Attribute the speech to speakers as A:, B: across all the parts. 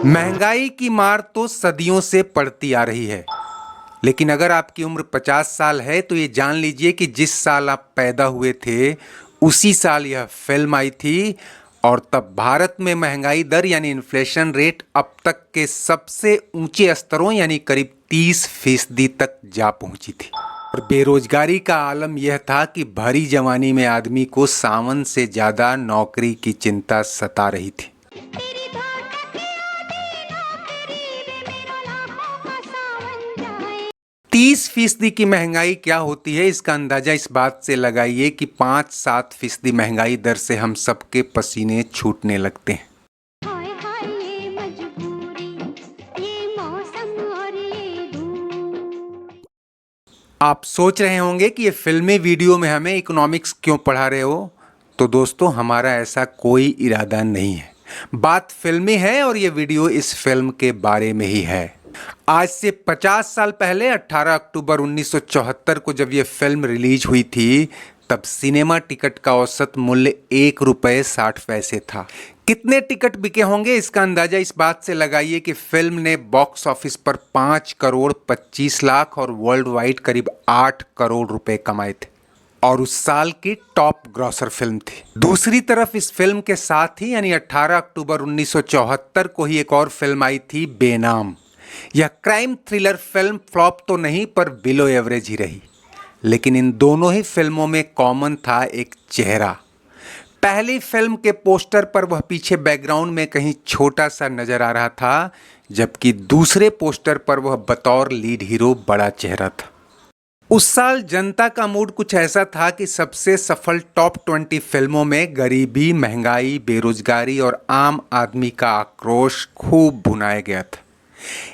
A: महंगाई की मार तो सदियों से पड़ती आ रही है, लेकिन अगर आपकी उम्र 50 साल है तो ये जान लीजिए कि जिस साल आप पैदा हुए थे उसी साल यह फिल्म आई थी और तब भारत में महंगाई दर यानी इन्फ्लेशन रेट अब तक के सबसे ऊंचे स्तरों यानी करीब 30% तक जा पहुंची थी। और बेरोजगारी का आलम यह था कि भरी जवानी में आदमी को सावन से ज्यादा नौकरी की चिंता सता रही थी। 30% की महंगाई क्या होती है, इसका अंदाजा इस बात से लगाइए कि 5-7% महंगाई दर से हम सबके पसीने छूटने लगते हैं। आप सोच रहे होंगे कि ये फिल्मी वीडियो में हमें इकोनॉमिक्स क्यों पढ़ा रहे हो, तो दोस्तों हमारा ऐसा कोई इरादा नहीं है। बात फिल्मी है और ये वीडियो इस फिल्म के बारे में ही है। आज से 50 साल पहले 18 अक्टूबर 1974 को जब ये फिल्म रिलीज हुई थी तब सिनेमा टिकट का औसत मूल्य 1 रुपये 60 पैसे था। कितने टिकट बिके होंगे इसका अंदाजा इस बात से लगाइए कि फिल्म ने बॉक्स ऑफिस पर 5 करोड़ 25 लाख और वर्ल्ड वाइड करीब 8 करोड़ रुपए कमाए थे और उस साल की टॉप ग्रॉसर फिल्म थी। दूसरी तरफ इस फिल्म के साथ ही यानी 18 अक्टूबर 1974 को ही एक और फिल्म आई थी बेनाम। यह क्राइम थ्रिलर फिल्म फ्लॉप तो नहीं पर बिलो एवरेज ही रही, लेकिन इन दोनों ही फिल्मों में कॉमन था एक चेहरा। पहली फिल्म के पोस्टर पर वह पीछे बैकग्राउंड में कहीं छोटा सा नजर आ रहा था, जबकि दूसरे पोस्टर पर वह बतौर लीड हीरो बड़ा चेहरा था। उस साल जनता का मूड कुछ ऐसा था कि सबसे सफल टॉप 20 फिल्मों में गरीबी, महंगाई, बेरोजगारी और आम आदमी का आक्रोश खूब भुनाया गया था।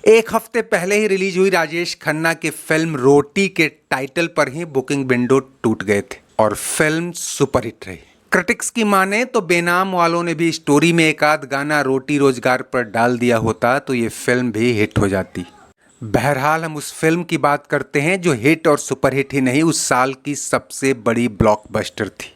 A: एक हफ्ते पहले ही रिलीज हुई राजेश खन्ना की फिल्म रोटी के टाइटल पर ही बुकिंग विंडो टूट गए थे और फिल्म सुपरहिट रही। क्रिटिक्स की माने तो बेनाम वालों ने भी स्टोरी में एक आध गाना रोटी रोजगार पर डाल दिया होता तो ये फिल्म भी हिट हो जाती। बहरहाल हम उस फिल्म की बात करते हैं जो हिट और सुपरहिट ही नहीं, उस साल की सबसे बड़ी ब्लॉकबस्टर थी।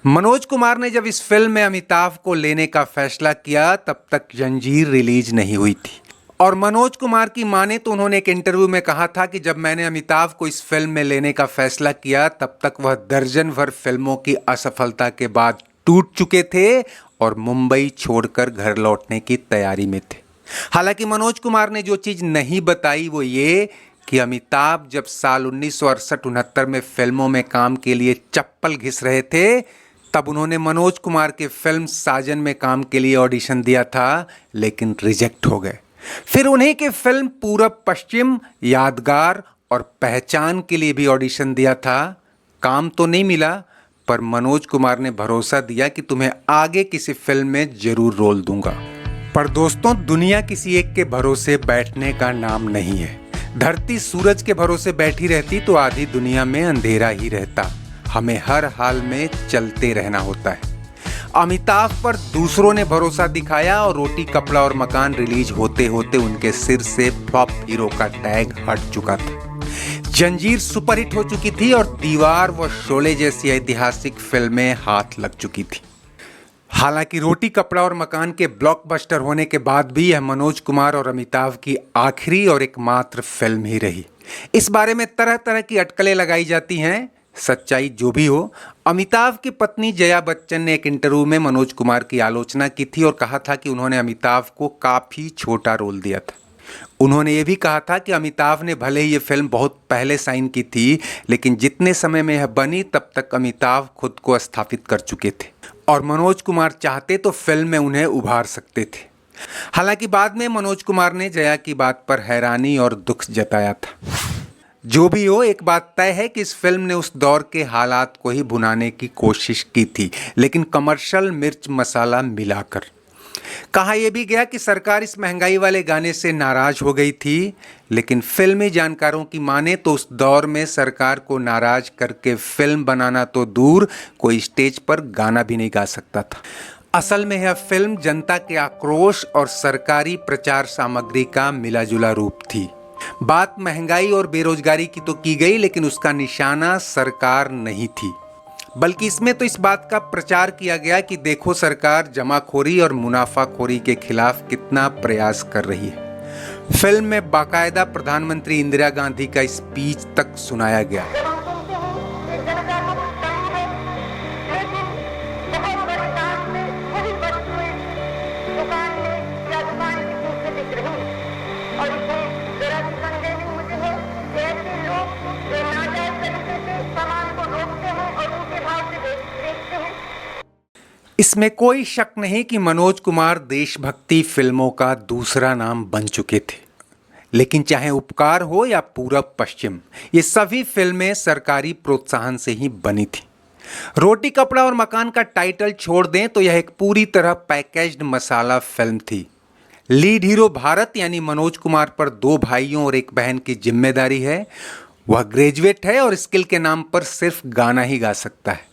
A: मनोज कुमार ने जब इस फिल्म में अमिताभ को लेने का फैसला किया तब तक जंजीर रिलीज नहीं हुई थी और मनोज कुमार की माने तो उन्होंने एक इंटरव्यू में कहा था कि जब मैंने अमिताभ को इस फिल्म में लेने का फैसला किया तब तक वह दर्जन भर फिल्मों की असफलता के बाद टूट चुके थे और मुंबई छोड़कर घर लौटने की तैयारी में थे। हालांकि मनोज कुमार ने जो चीज नहीं बताई वो ये कि अमिताभ जब साल 1968-69 में फिल्मों में काम के लिए चप्पल घिस रहे थे तब उन्होंने मनोज कुमार के फिल्म साजन में काम के लिए ऑडिशन दिया था, लेकिन रिजेक्ट हो गए। फिर उन्हीं की फिल्म पूरब पश्चिम, यादगार और पहचान के लिए भी ऑडिशन दिया था। काम तो नहीं मिला पर मनोज कुमार ने भरोसा दिया कि तुम्हें आगे किसी फिल्म में जरूर रोल दूंगा। पर दोस्तों दुनिया किसी एक के भरोसे बैठने का नाम नहीं है। धरती सूरज के भरोसे बैठी रहती तो आधी दुनिया में अंधेरा ही रहता। हमें हर हाल में चलते रहना होता है। अमिताभ पर दूसरों ने भरोसा दिखाया और रोटी कपड़ा और मकान रिलीज होते होते उनके सिर से फ्लॉप हीरो का टैग हट चुका था। जंजीर सुपरहिट हो चुकी थी और दीवार व शोले जैसी ऐतिहासिक फिल्में हाथ लग चुकी थी। हालांकि रोटी कपड़ा और मकान के ब्लॉकबस्टर होने के बाद भी यह मनोज कुमार और अमिताभ की आखिरी और एकमात्र फिल्म ही रही। इस बारे में तरह तरह की अटकलें लगाई जाती हैं। सच्चाई जो भी हो, अमिताभ की पत्नी जया बच्चन ने एक इंटरव्यू में मनोज कुमार की आलोचना की थी और कहा था कि उन्होंने अमिताभ को काफ़ी छोटा रोल दिया था। उन्होंने ये भी कहा था कि अमिताभ ने भले ही ये फिल्म बहुत पहले साइन की थी, लेकिन जितने समय में यह बनी तब तक अमिताभ खुद को स्थापित कर चुके थे और मनोज कुमार चाहते तो फिल्म में उन्हें उभार सकते थे। हालांकि बाद में मनोज कुमार ने जया की बात पर हैरानी और दुख जताया था। जो भी हो, एक बात तय है कि इस फिल्म ने उस दौर के हालात को ही भुनाने की कोशिश की थी, लेकिन कमर्शियल मिर्च मसाला मिलाकर। कहा यह भी गया कि सरकार इस महंगाई वाले गाने से नाराज हो गई थी, लेकिन फिल्मी जानकारों की माने तो उस दौर में सरकार को नाराज करके फिल्म बनाना तो दूर, कोई स्टेज पर गाना भी नहीं गा सकता था। असल में यह फिल्म जनता के आक्रोश और सरकारी प्रचार सामग्री का मिलाजुला रूप थी। बात महंगाई और बेरोजगारी की तो की गई, लेकिन उसका निशाना सरकार नहीं थी। बल्कि इसमें तो इस बात का प्रचार किया गया कि देखो सरकार जमाखोरी और मुनाफाखोरी के खिलाफ कितना प्रयास कर रही है। फिल्म में बाकायदा प्रधानमंत्री इंदिरा गांधी का स्पीच तक सुनाया गया है। इसमें कोई शक नहीं कि मनोज कुमार देशभक्ति फिल्मों का दूसरा नाम बन चुके थे। लेकिन चाहे उपकार हो या पूरब पश्चिम, ये सभी फिल्में सरकारी प्रोत्साहन से ही बनी थी। रोटी कपड़ा और मकान का टाइटल छोड़ दें तो यह एक पूरी तरह पैकेज्ड मसाला फिल्म थी। लीड हीरो भारत यानी मनोज कुमार पर 2 भाइयों और एक बहन की जिम्मेदारी है। वह ग्रेजुएट है और स्किल के नाम पर सिर्फ गाना ही गा सकता है।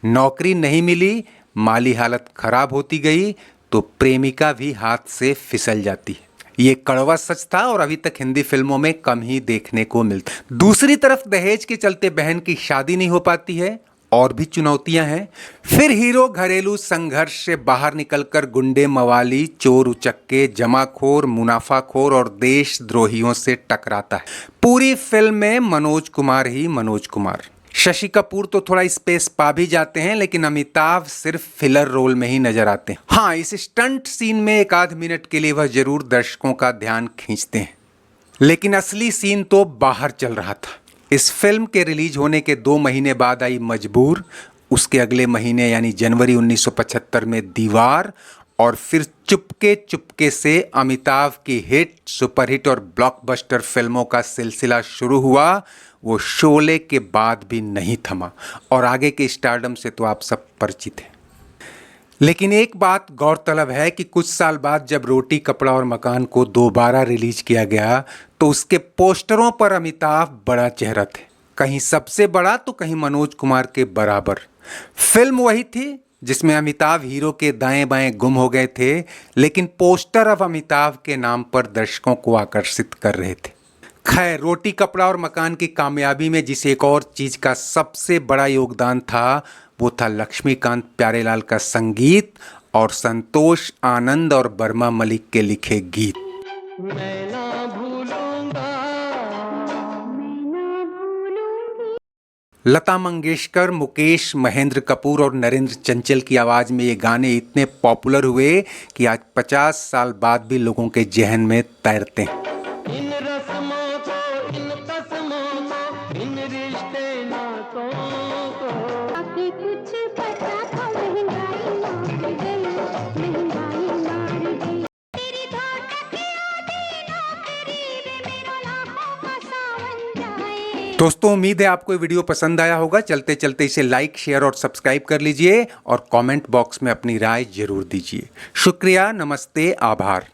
A: नौकरी नहीं मिली, माली हालत खराब होती गई तो प्रेमिका भी हाथ से फिसल जाती है। ये कड़वा सच था और अभी तक हिंदी फिल्मों में कम ही देखने को मिलता। दूसरी तरफ दहेज के चलते बहन की शादी नहीं हो पाती है और भी चुनौतियां हैं। फिर हीरो घरेलू संघर्ष से बाहर निकलकर गुंडे मवाली, चोर उचक्के, जमाखोर, मुनाफाखोर और देशद्रोहियों से टकराता है। पूरी फिल्म में मनोज कुमार ही मनोज कुमार। शशि कपूर तो थोड़ा स्पेस पा भी जाते हैं, लेकिन अमिताभ सिर्फ फिलर रोल में ही नजर आते हैं। हाँ, इस स्टंट सीन में एक आध मिनट के लिए वह जरूर दर्शकों का ध्यान खींचते हैं, लेकिन असली सीन तो बाहर चल रहा था। इस फिल्म के रिलीज होने के 2 महीने बाद आई मजबूर, उसके अगले महीने यानी जनवरी 1975 में दीवार, और फिर चुपके चुपके से अमिताभ की हिट, सुपरहिट और ब्लॉकबस्टर फिल्मों का सिलसिला शुरू हुआ। वो शोले के बाद भी नहीं थमा और आगे के स्टारडम से तो आप सब परिचित हैं। लेकिन एक बात गौरतलब है कि कुछ साल बाद जब रोटी कपड़ा और मकान को दोबारा रिलीज किया गया तो उसके पोस्टरों पर अमिताभ बड़ा चेहरा थे, कहीं सबसे बड़ा तो कहीं मनोज कुमार के बराबर। फिल्म वही थी जिसमें अमिताभ हीरो के दाएं बाएं गुम हो गए थे, लेकिन पोस्टर अब अमिताभ के नाम पर दर्शकों को आकर्षित कर रहे थे। खैर, रोटी कपड़ा और मकान की कामयाबी में जिस एक और चीज का सबसे बड़ा योगदान था वो था लक्ष्मीकांत प्यारेलाल का संगीत और संतोष आनंद और बर्मा मलिक के लिखे गीत। मैं ना भूलूंगा, लता मंगेशकर, मुकेश, महेंद्र कपूर और नरेंद्र चंचल की आवाज में ये गाने इतने पॉपुलर हुए कि आज 50 साल बाद भी लोगों के जहन में तैरते हैं। इन रस्मों को, इन कस्मों को, इन रिश्ते नातों को, अभी कुछ पता था, महंगाई मार गई, महंगाई मार गई। तेरी धड़कन की नौकरी रे मेरा लाखों का सावन जाए। दोस्तों, उम्मीद है आपको ये वीडियो पसंद आया होगा। चलते चलते इसे लाइक, शेयर और सब्सक्राइब कर लीजिए और कमेंट बॉक्स में अपनी राय जरूर दीजिए। शुक्रिया, नमस्ते, आभार।